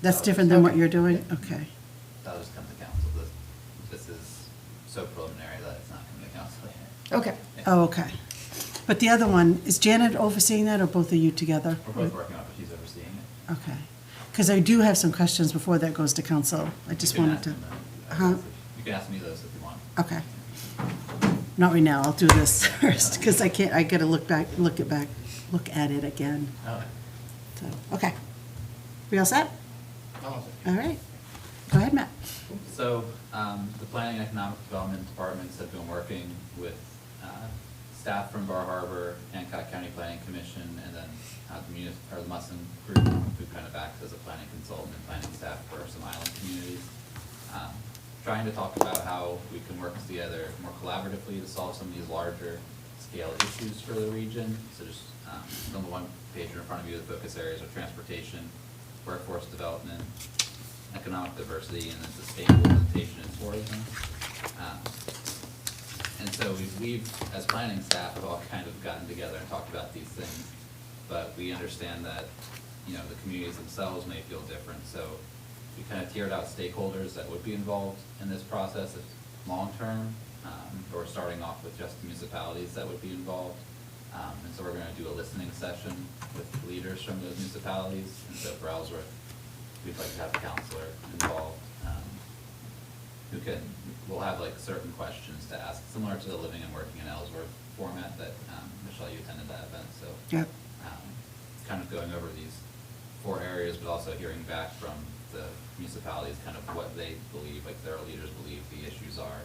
That's different than what you're doing? Okay. That'll just come to council. This is so preliminary that it's not coming to council yet. Okay. Yeah. Oh, okay. But the other one, is Janet overseeing that, or both of you together? We're both working on it, but she's overseeing it. Okay. Because I do have some questions before that goes to council. I just You can wanted ask to, them, huh? You can ask me those if you want. Okay. Not right now, I'll do this first, because I can't, I gotta look at it again. Okay. So, okay. We all set? All right. Go ahead, Matt. So, the Planning and Economic Development Departments have been working with staff from Bar Harbor, Hancock County Planning Commission, and then the Musson Group, who kind of acts as a planning consultant and planning staff for some island communities. Trying to talk about how we can work together more collaboratively to solve some of these larger scale issues for the region. So just on the one page in front of you, the focus areas are transportation, workforce development, economic diversity, and then sustainable visitation and tourism. And so we've, as planning staff, have all kind of gotten together and talked about these things, but we understand that, you know, the communities themselves may feel different. So we kind of tiered out stakeholders that would be involved in this process if long-term, or starting off with just municipalities that would be involved. And so we're going to do a listening session with leaders from those municipalities. And so for Ellsworth, we'd like to have a counselor involved, we'll have like certain questions to ask, similar to the living and working in Ellsworth format that, Michelle, you attended that event, so. Yep. Kind of going over these 4 areas, but also hearing back from the municipalities, kind of what they believe, like their leaders believe the issues are,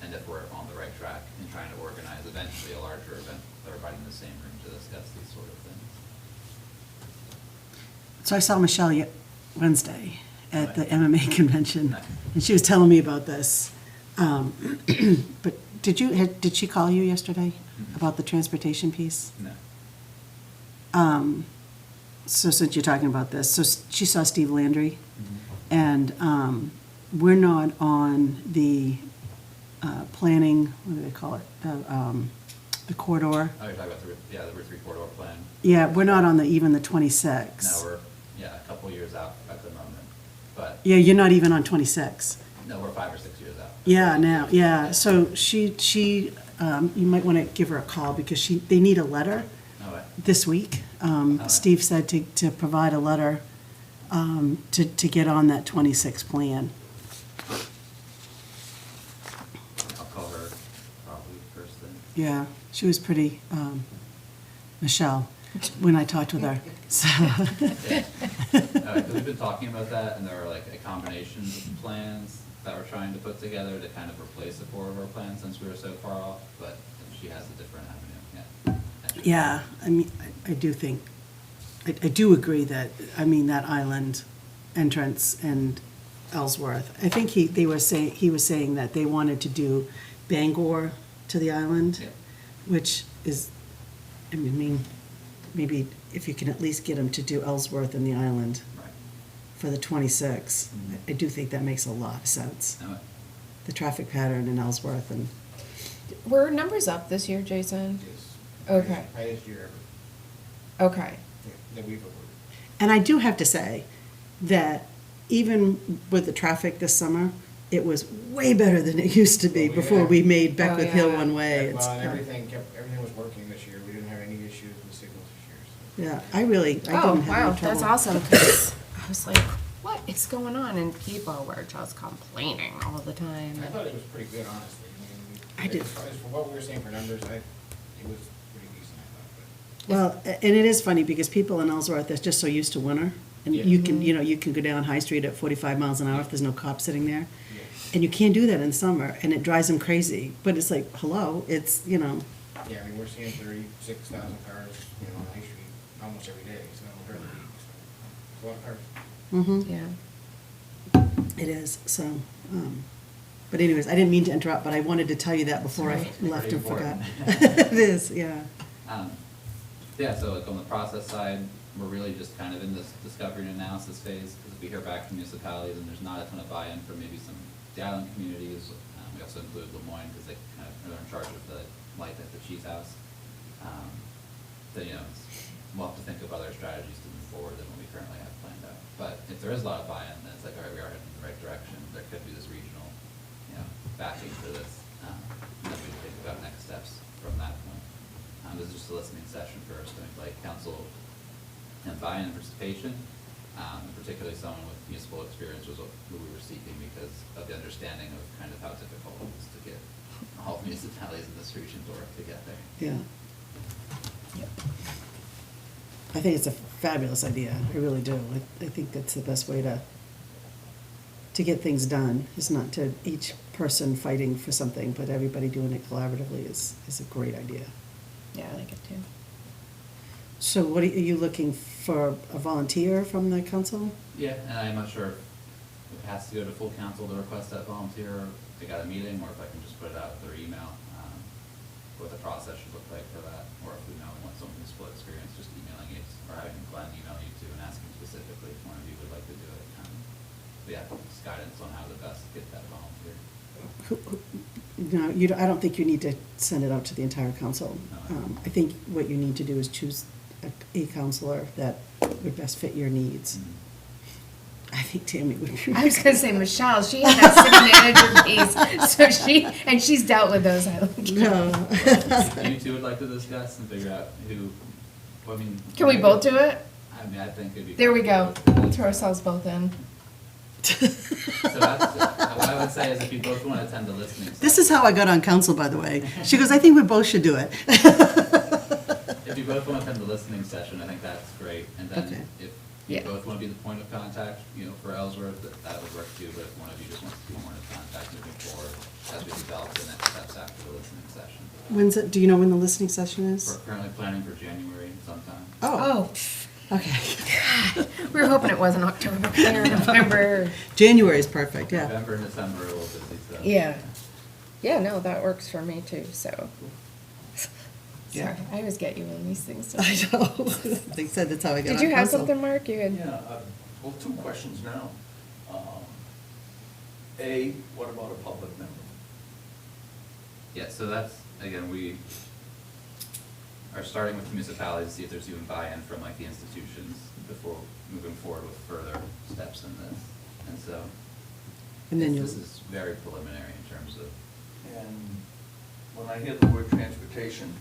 and if we're on the right track in trying to organize eventually a larger event, with everybody in the same room to discuss these sort of things. So I saw Michelle Wednesday at the MMA convention, Nice. and she was telling me about this. But did she call you yesterday about the transportation piece? No. So since you're talking about this, so she saw Steve Landry, Mm-hmm. and we're not on the planning, what do they call it? The corridor. Oh, you're talking about the Route 3 corridor plan? Yeah, we're not on even the No, 26. we're, a couple years out at the moment, but, Yeah, you're not even on 26. no, we're 5 or 6 years out. Yeah, now, yeah, so she, you might want to give her a call, because they need a letter No way. this week. right. Steve said to provide a letter to get on that 26 plan. I'll call her probably first thing. Yeah, she was pretty, Michelle, when I talked with her, so. Yeah. 'Cause we've been talking about that, and there are like a combination of plans that we're trying to put together to kind of replace the corridor plan since we were so far off, but she has a different avenue, yeah. Yeah, I mean, I do think, I do agree that, I mean, that island entrance and Ellsworth, I think he was saying that they wanted to do Bangor to the island, Yeah. which is, I mean, maybe if you can at least get them to do Ellsworth and the island Right. for the 26, Mhm. I do think that makes a lot of sense. No way. The traffic pattern in Ellsworth and, Were numbers up this year, Jason? Yes. Okay. Highest year ever Okay. that we've awarded. and I do have to say that even with the traffic this summer, it was way better than it used to be Well, we before had- we made Oh, Beckwith Hill yeah. one way. Well, and It's, everything was working this year. We didn't have any issues with signals this year. Yeah, I didn't Oh, have wow, any trouble. that's awesome, 'cause I was like, what is going on? And people were just complaining all the So time. I thought it was pretty good, honestly. I mean, I did. As far as for what we were seeing for numbers, it was pretty decent, I thought. Well, and it is funny because people in Ellsworth are just so used to winter. And Yeah. you can, you can go down High Street at 45 miles an hour if there's no cop sitting there. Yeah. And you can't do that in summer, and it drives them crazy. But it's like, hello, it's, Yeah, I mean, we're seeing 36,000 cars, on High Street almost every day, so during the week, so it's a lot of cars. mhm, Yeah. it is, so. But anyways, I didn't mean to interrupt, but I wanted to tell you that before I Sorry. left and Pretty forgot. important. It is, yeah. Yeah, so like on the process side, we're really just kind of in this discovery and analysis phase, because we hear back from municipalities and there's not a ton of buy-in from maybe some of the island communities. We also include Lemoyne, because they kind of are in charge of the light at the Cheese House. We'll have to think of other strategies to move forward than what we currently have planned But if there is a lot of buy-in, then it's like, all right, we are heading in the right direction, there could be this regional, backing for this, and then we can think about next steps from that point. This is just a listening session first, and like council and buy-in and participation, particularly someone with municipal experience was who we were seeking because of the understanding of kind of how difficult it is to get all municipalities in this region to work together. Yeah. I think it's a fabulous idea, I really do. I think that's the best way to get things done, is not to each person fighting for something, but everybody doing it collaboratively is a great idea. Yeah, I like it too. So what, are you looking for a volunteer from the council? Yeah, and I'm not sure if it has to go to full council to request that volunteer, or if they got a meeting, or if I can just put it out through email, what the process should look like for that, or if we know we want someone with split experience, just emailing you, or having Glenn email you too and asking specifically if one of you would like to do it. But yeah, just guidance on how to best get that volunteer. No, I don't think you need to send it out to the entire council. No. I think what you need to do is choose a counselor that would best fit your needs. I think Tammy would be. I was gonna say Michelle, she had that city manager piece, so she's dealt with those island. No. You two would like to discuss and figure out who, I mean. Can we both do it? I mean, I think it'd be. There we go. fun to both do Throw it. ourselves both in. So that's, what I would say is if you both want to attend the listening session. This is how I got on council, by the way. She goes, I think we both should do it. If you both want to attend the listening session, I think that's great. And Okay. then if you Yeah. both want to be the point of contact, for Ellsworth, that would work too. But if one of you just wants to be point of contact moving forward as we develop the next steps after the listening session. When's it, do you know when the listening session We're is? currently planning for January sometime. Oh, Oh, okay. we were hoping it wasn't October or November. January is perfect, yeah. November and December are a little busy, so. Yeah. Yeah, no, that works for me too, so. Yeah. Sorry, I always get you on these things. I know. They said that's how I got on Did you have council. something, Mark? You had? Yeah, well, two questions now. A, what about a public member? Yeah, so that's, again, we are starting with municipalities to see if there's even buy-in from like the institutions before moving forward with further steps in this. And so, And then this you'll, is very preliminary in terms of, And when I hear the word transportation,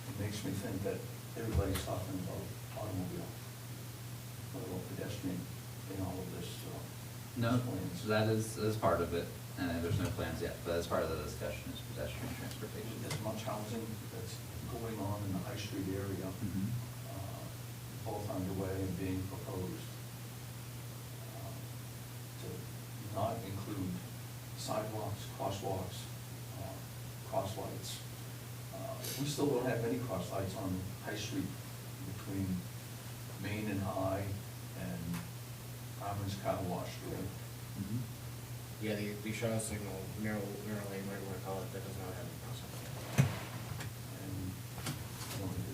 it makes me think that everybody's talking about automobile. What about pedestrian in all of this? no, plans? so that is part of it, and there's no plans yet, but as part of the discussion is pedestrian transportation. There's much housing that's going on in the High Street area, Mhm. both underway and being proposed. To not include sidewalks, crosswalks, crosslights. We still don't have any crosslights on High Street between Main and High and Harmon's Car Wash, do we? Mhm. Yeah, the Shaw signal, narrow lane, whatever you want to call it, that does not have a crosswalk. And,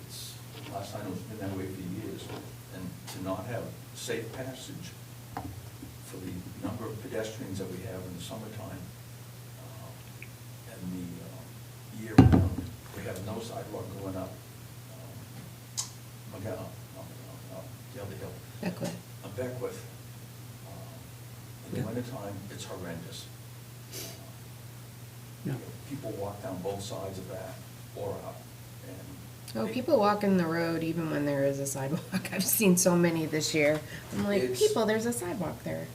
it's, last I know, it's been that way for years. And to not have safe passage for the number of pedestrians that we have in the summertime, and the year round, we have no sidewalk going up, the other hill. Beckwith. Beckwith. In the Yeah. wintertime, it's horrendous. Yeah. People walk down both sides of that or up, and. Oh, they- people walking the road even when there is a sidewalk. I've seen so many this year. I'm like, It's- people, there's a sidewalk there.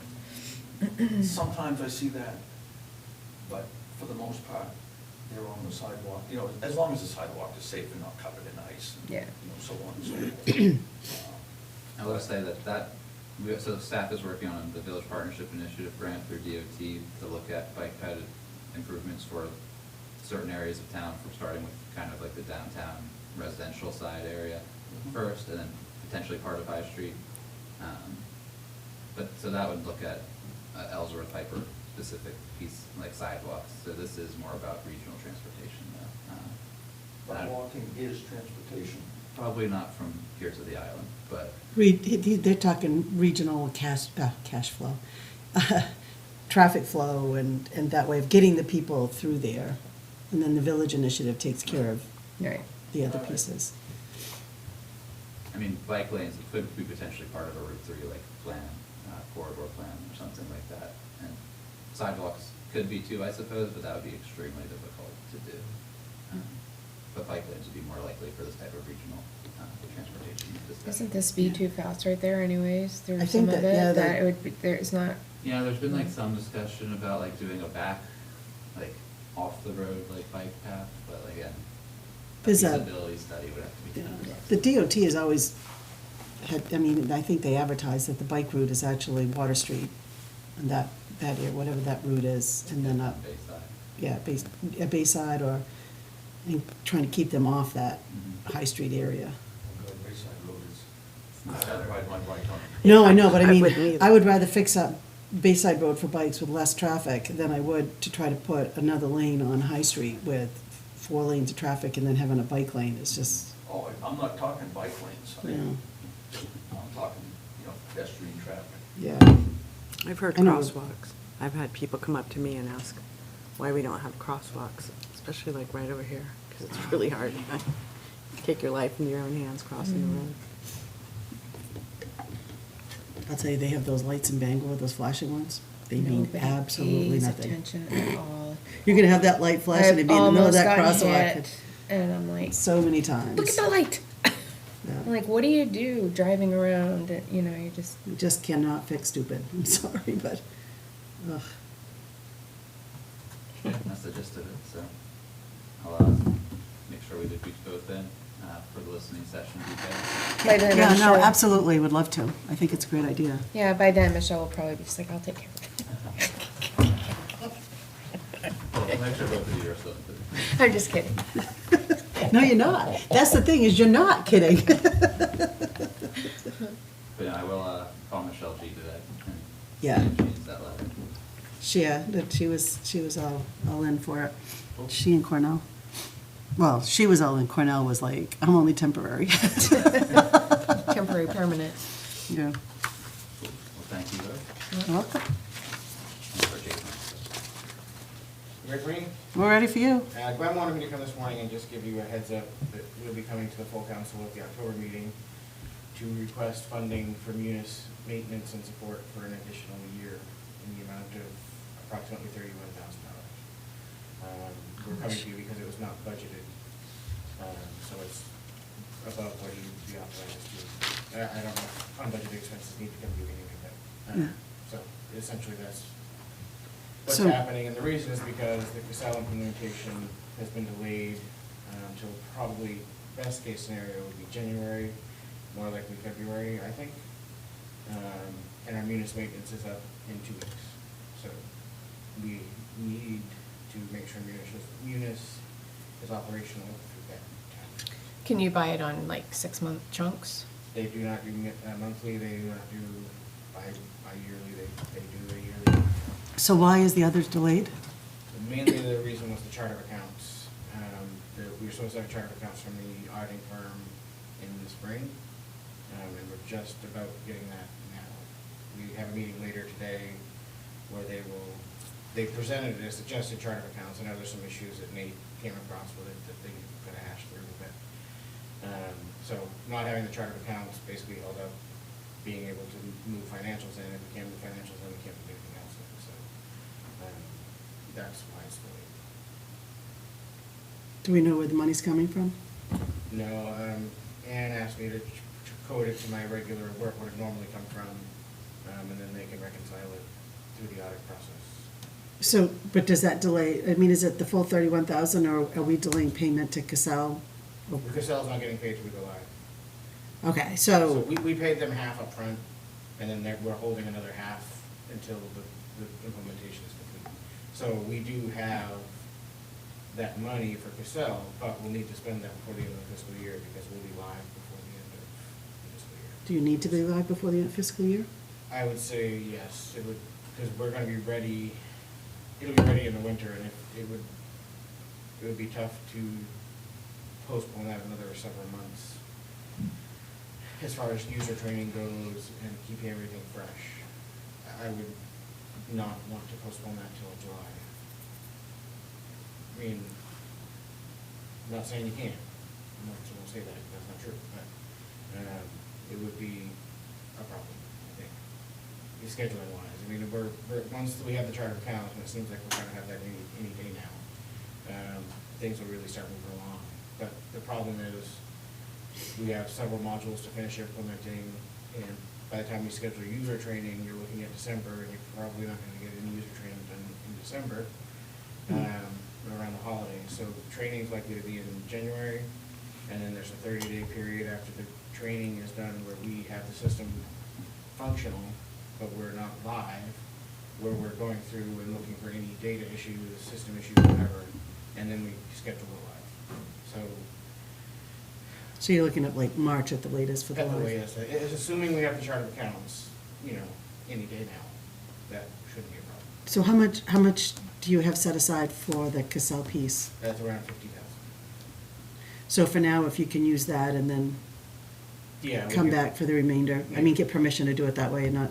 Sometimes I see that, but for the most part, they're on the sidewalk, as long as the sidewalk is safe and not covered in ice. And, Yeah. so on and so forth. I will say so staff is working on the Village Partnership Initiative grant through DOT to look at bike ped improvements for certain areas of town, from starting with kind of like the downtown residential side area Mhm. first, and then potentially part of High Street. But, so that would look at Ellsworth Piper specific piece, like sidewalks, so this is more about regional transportation though. But walking is transportation. Probably not from here to the island, but. they're talking regional cash flow, traffic flow, and that way of getting the people through there. And then the village initiative takes care of Right. the other Right. pieces. I mean, bike lanes could be potentially part of a Route 3 like plan, corridor plan or something like that. And sidewalks could be too, I suppose, but that would be extremely difficult to do. But bike lanes would be more likely for this type of regional transportation discussion. Isn't the speed too fast right there anyways? I There's think some of that, yeah, it, that that- it would be, there's not, Yeah, there's been like some discussion about like doing a back, like off the road, like bike path, but again, a There's a- feasibility study would have to be done. The DOT has always had, I mean, I think they advertise that the bike route is actually Water Street, and that area, whatever that route is, and then up, Bayside. yeah, Bayside, or, and trying to keep them off that Mhm. High Street area. Good Bayside Road is, I ride my bike on it. No, I know, but I I mean, wouldn't either. I would rather fix up Bayside Road for bikes with less traffic than I would to try to put another lane on High Street with 4 lanes of traffic and then having a bike lane. It's just, Oh, I'm not talking bike lanes. you know, I'm talking, pedestrian traffic. yeah. I've heard I know. crosswalks. I've had people come up to me and ask why we don't have crosswalks, especially like right over here, because it's really hard. Take your life in your own hands crossing the road. I'll tell you, they have those lights in Bangor, those flashing ones. They mean nobody absolutely pays nothing. attention at all. You're gonna have that light flashing and be in the middle of that I've almost crosswalk gotten hit, and I'm like, so many times. look at the light. Yeah. I'm like, what do you do driving around? You just, You just cannot fix stupid. I'm sorry, but, ugh. That's the gist of it, so I'll make sure we did reach both in for the listening session details. by then Yeah, I'm no, sure. absolutely, would love to. I think it's a great idea. Yeah, by then Michelle will probably be just like, I'll take care of it. Well, make sure both of you are still included. I'm just kidding. No, you're not. That's the thing, is you're not kidding. But yeah, I will call Michelle G today and Yeah. see if she needs that letter. That she was all in for it. She and Cornell. Well, she was all in. Cornell was like, I'm only temporary. Temporary, permanent. Yeah. Cool. Well, thank you both. You're welcome. Thanks for taking You ready for me? We're ready for you. Gwen wanted me to come this morning and just give you a heads up that we'll be coming to the full council at the October meeting to request funding for munis maintenance and support for an additional year in the amount of approximately $31,000. We're coming to you because it was not budgeted, so it's above what you'd be authorized to. I don't know, if unbudgeted expenses need to come to you anyway, but, Yeah. so essentially that's what's So- happening, and the reason is because the Casella implementation has been delayed until probably, best case scenario would be January, more likely February, I think. And our munis maintenance is up in 2 weeks. So we need to make sure munis is operational through that time. Can you buy it on like 6-month chunks? They do not do monthly, they do not do bi-yearly, they do a yearly. So why is the others delayed? Mainly the reason was the chart of accounts. We were supposed to have a chart of accounts from the auditing firm in the spring, and we're just about getting that now. We have a meeting later today where they presented it as just a chart of accounts. I know there's some issues that Nate came across with it that they gotta hash through, but, so not having the chart of accounts basically held up being able to move financials in. If we can't move financials in, we can't move anything else in, so, that's why it's delayed. Do we know where the money's coming from? No, Ann asked me to code it to my regular where it would normally come from, and then they can reconcile it through the audit process. So, but does that delay, I mean, is it the full 31,000, or are we delaying payment to Casell? Casella's not getting paid till we go live. Okay, So so, we paid them half up front, and then we're holding another half until the implementation is complete. So we do have that money for Casell, but we'll need to spend that before the end of the fiscal year because we'll be live before the end of the fiscal year. do you need to be live before the end of fiscal year? I would say yes, it would, because we're gonna be ready, it'll be ready in the winter, and it would be tough to postpone that another several months as far as user training goes and keeping everything fresh. I would not want to postpone that till July. I mean, I'm not saying you can't, I'm not gonna say that, that's not true, but it would be a problem, I think, scheduling wise. I mean, once we have the chart of accounts, and it seems like we're gonna have that any day now, things will really start moving along. But the problem is, we have several modules to finish implementing, and by the time we schedule user training, you're looking at December, and you're probably not gonna get any user training done in December, around the holidays. So training's likely to be in January, and then there's a 30-day period after the training is done where we have the system functional, but we're not live, where we're going through and looking for any data issues, system issues, whatever, and then we schedule it live. So you're looking at like March at the latest for the At the live? latest, it's assuming we have the chart of accounts, any day now, that shouldn't be a problem. So how much do you have set aside for the Cassell piece? That's around 50,000. So for now, if you can use that and then Yeah. we come could- back for the remainder, I mean, get permission to do it that way and not,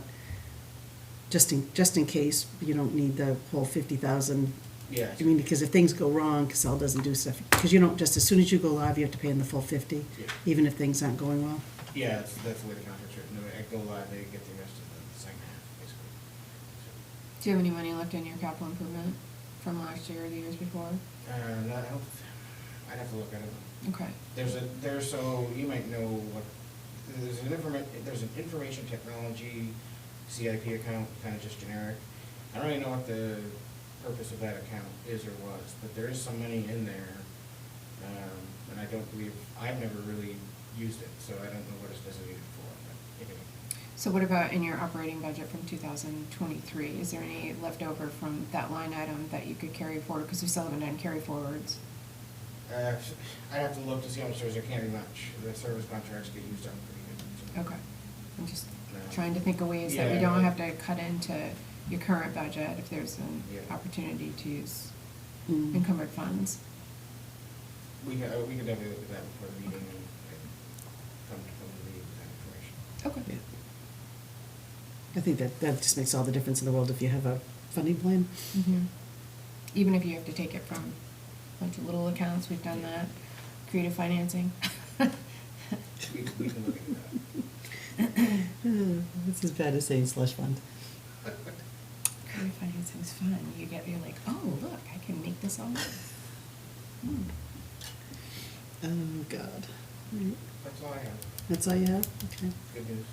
just in case you don't need the whole 50,000. Yeah. I mean, because if things go wrong, Cassell doesn't do stuff, because you don't, just as soon as you go live, you have to pay in the full 50, Yeah. even if things aren't going well. Yeah, that's the way the contract's written. At go live, they get the rest of the second half, basically. Do you have any money left in your capital improvement from last year or the years before? No, I'd have to look at it. Okay. So you might know what, there's an information technology CIP account, kind of just generic. I don't really know what the purpose of that account is or was, but there is some money in there. And I don't believe, I've never really used it, so I don't know what it's designated for, but anyway. So what about in your operating budget from 2023? Is there any leftover from that line item that you could carry forward? Because we still haven't done carry forwards. I'd have to look to see how much there can't be much. The service contracts get used up pretty good. so. Okay. I'm just No. trying to think of ways that we Yeah. don't have to cut into your current budget if there's an Yeah. opportunity to use Mm. encumbered funds. We could definitely look at that before the meeting and come to the meeting with that information. Okay. Yeah. I think that just makes all the difference in the world if you have a funding plan. Mhm. Even if you have to take it from a bunch of little accounts, we've done that. Creative financing. We can look into that. It's as bad as saying slush fund. Creative financing is fun. You're like, oh, look, I can make this all work. Hmm. Oh, God. That's all I have. That's all you have? Okay. Good news.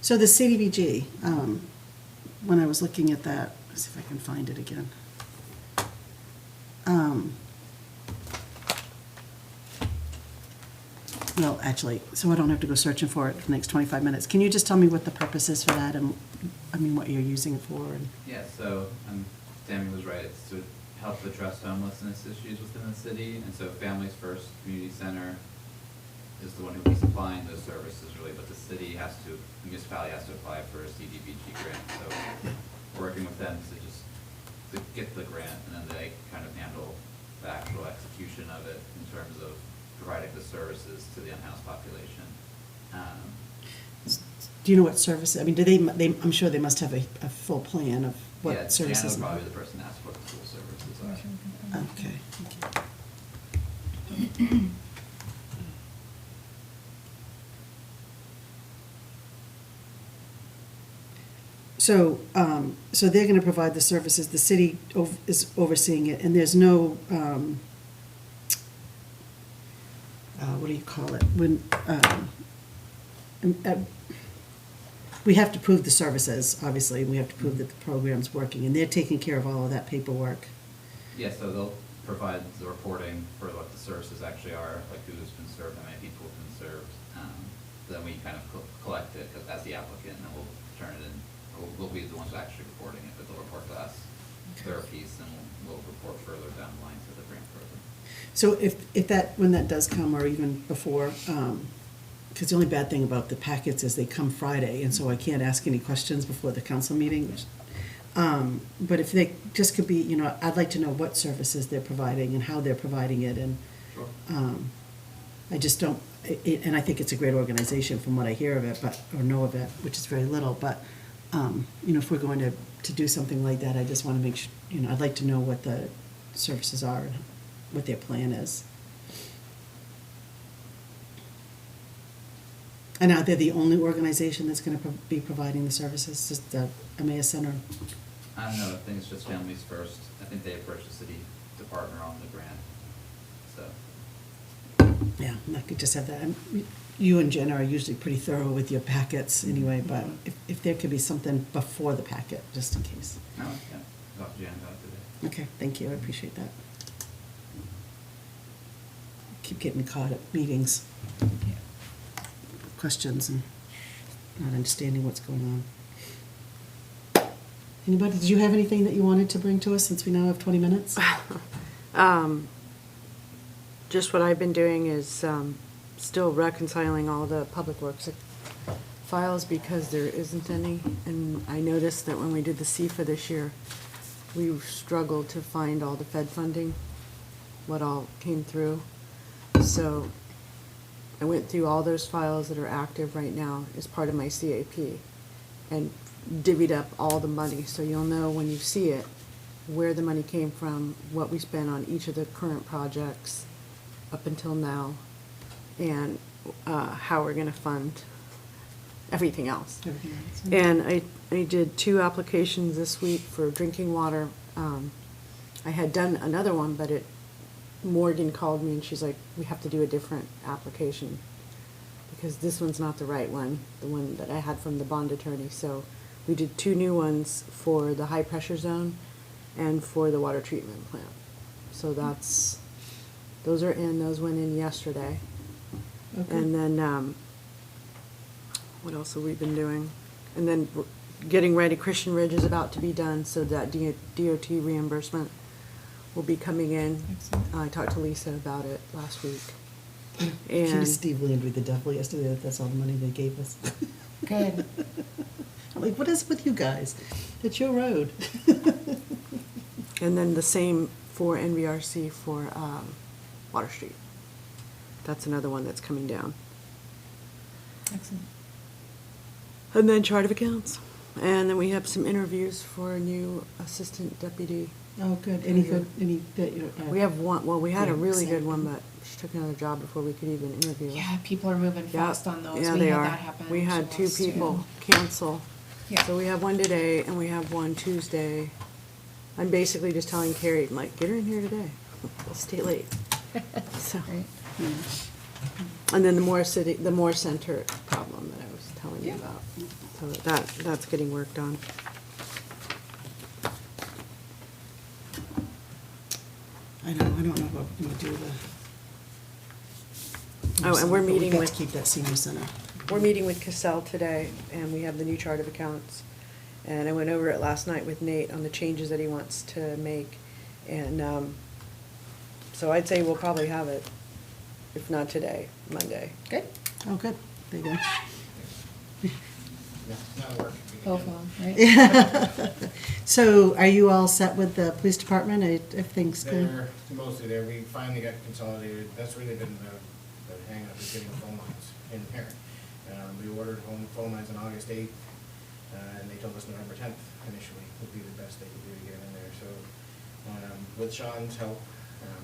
So the CDBG, when I was looking at that, let's see if I can find it again. Well, actually, so I don't have to go searching for it for the next 25 minutes. Can you just tell me what the purpose is for that and, I mean, what you're using it for? And Yeah, so, Tammy was right, it's to help address homelessness issues within the city, and so Families First Community Center is the one who will be supplying those services really, but the city has to, the municipality has to apply for a CDBG grant, so we're working with them to get the grant, and then they kind of handle the actual execution of it in terms of providing the services to the unhoused population. do you know what services, I mean, do they, I'm sure they must have a full plan of Yeah, what services. Jan would probably be the person to ask what the school services are. Okay. So, so they're gonna provide the services, the city is overseeing it, and there's no, what do you call it? When, we have to prove the services, obviously, and we have to prove that the program's working, and they're taking care of all of that paperwork. Yeah, so they'll provide the reporting for what the services actually are, like who's been served, how many people have been served. Then we kind of collect it as the applicant, and we'll turn it in, we'll be the ones actually reporting it, but they'll report to us their piece, and we'll report further down the line to the grant program. So if that, when that does come, or even before, because the only bad thing about the packets is they come Friday, and so I can't ask any questions before the council meeting. But if they just could be, you know, I'd like to know what services they're providing and how they're providing it, and Sure. I just don't, and I think it's a great organization from what I hear of it, but, or know of it, which is very little, but, you know, if we're going to do something like that, I just want to make sure, you know, I'd like to know what the services are and what their plan is. And are they the only organization that's gonna be providing the services, just the Emmaus Center? I don't know, I think it's just Families First. I think they approached the city to partner on the grant, so. Yeah, and I could just have that. You and Jen are usually pretty thorough with your packets anyway, but if there could be something before the packet, just in case. No, yeah, talked to Jan about it today. Okay, thank you, I appreciate that. Keep getting caught at meetings, questions, and not understanding what's going on. Anybody, did you have anything that you wanted to bring to us, since we now have 20 minutes? Just what I've been doing is still reconciling all the public works files because there isn't any. And I noticed that when we did the CFA this year, we struggled to find all the Fed funding, what all came through. So I went through all those files that are active right now as part of my CAP and divvied up all the money, so you'll know when you see it, where the money came from, what we spent on each of the current projects up until now, and how we're gonna fund everything else. Everything else. And I did 2 applications this week for drinking water. I had done another one, but Morgan called me and she's like, we have to do a different application because this one's not the right one, the one that I had from the bond attorney. So we did 2 new ones for the high pressure zone and for the water treatment plant. So those are in, those went in yesterday. Okay. And then, what else have we been doing? And then getting ready, Christian Ridge is about to be done, so that DOT reimbursement will be coming in. Excellent. I talked to Lisa about it last week. She And was Steve Landry, the devil, yesterday, that's all the money they gave us. Good. I'm like, what is with you guys? It's your road. and then the same for NVRC for Water Street. That's another one that's coming down. Excellent. And then chart of accounts. And then we have some interviews for a new assistant deputy. Oh, good, any good, any that you? We have one, well, we had a Yeah, really good same. one, but she took another job before we could even interview. Yeah, people are moving Yeah, fast on those. Yeah, We they had are. that happen We had to 2 us, too. people cancel. Yeah. So we have one today and we have one Tuesday. I'm basically just telling Carrie, I'm like, get her in here today. We'll stay late. So, Right. and then the Moore Center problem that I was telling you Yeah. about. So that's getting worked on. I know, I don't know what we're gonna do the. Oh, and we're But we've meeting got with- to keep that senior center. We're meeting with Cassell today, and we have the new chart of accounts. And I went over it last night with Nate on the changes that he wants to make. And so I'd say we'll probably have it, if not today, Monday. Good. Oh, good, there you go. Yeah, that'll work. Both of them, right? So are you all set with the police department? Everything's good? They're mostly there. We finally got consolidated. That's really been the hang up is getting the phone lines in there. We ordered home phone lines on August 8th, and they told us November 10th initially would be the best they could do to get in there. So with Sean's help,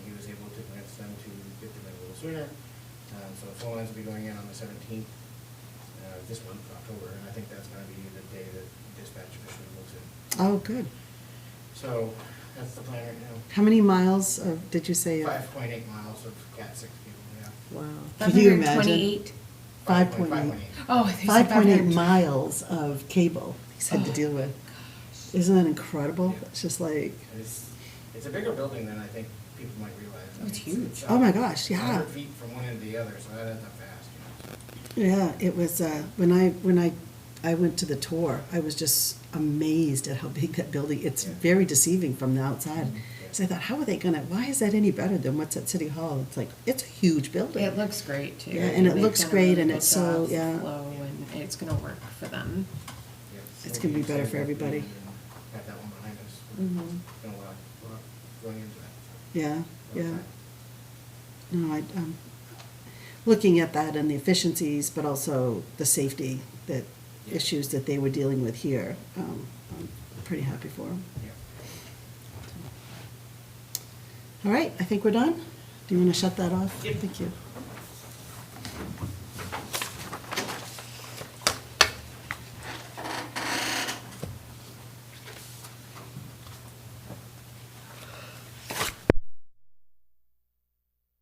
he was able to convince them to get them in a little sooner. So the phone lines will be going in on the 17th this month, October, and I think that's going to be the day that dispatch officially moves in. Oh, good. So that's the plan right now. How many miles of, did you say? 5.8 miles of Cat 6 cable, yeah. Wow. Can you imagine? 528. 5.8. Oh, they said 5.8 miles of cable he's had to deal with. Isn't that incredible? It's just like, It's a bigger building than I think people might realize. I It's mean, huge. Oh my gosh, yeah. 100 feet from one end to the other, so that adds up fast, you know. yeah, it was, when I went to the tour, I was just amazed at how big that building, it's Yeah. very deceiving from the outside. Mhm. So I thought, how are they gonna, why is that any better than what's at City Hall? It's like, it's a huge building. It looks great too. Yeah, and it They've looks done a great, really and good it's so- job, yeah. flow, and it's gonna work for them. Yeah, It's so gonna be we better saved for up everybody. and Have that one behind us. Mhm. Been a lot going into that. Yeah, yeah. Okay. No, looking at that and the efficiencies, but also the safety that, Yeah. issues that they were dealing with here, I'm pretty happy for them. Yeah. All right, I think we're done. Do you want to shut that off? Yep. Thank you.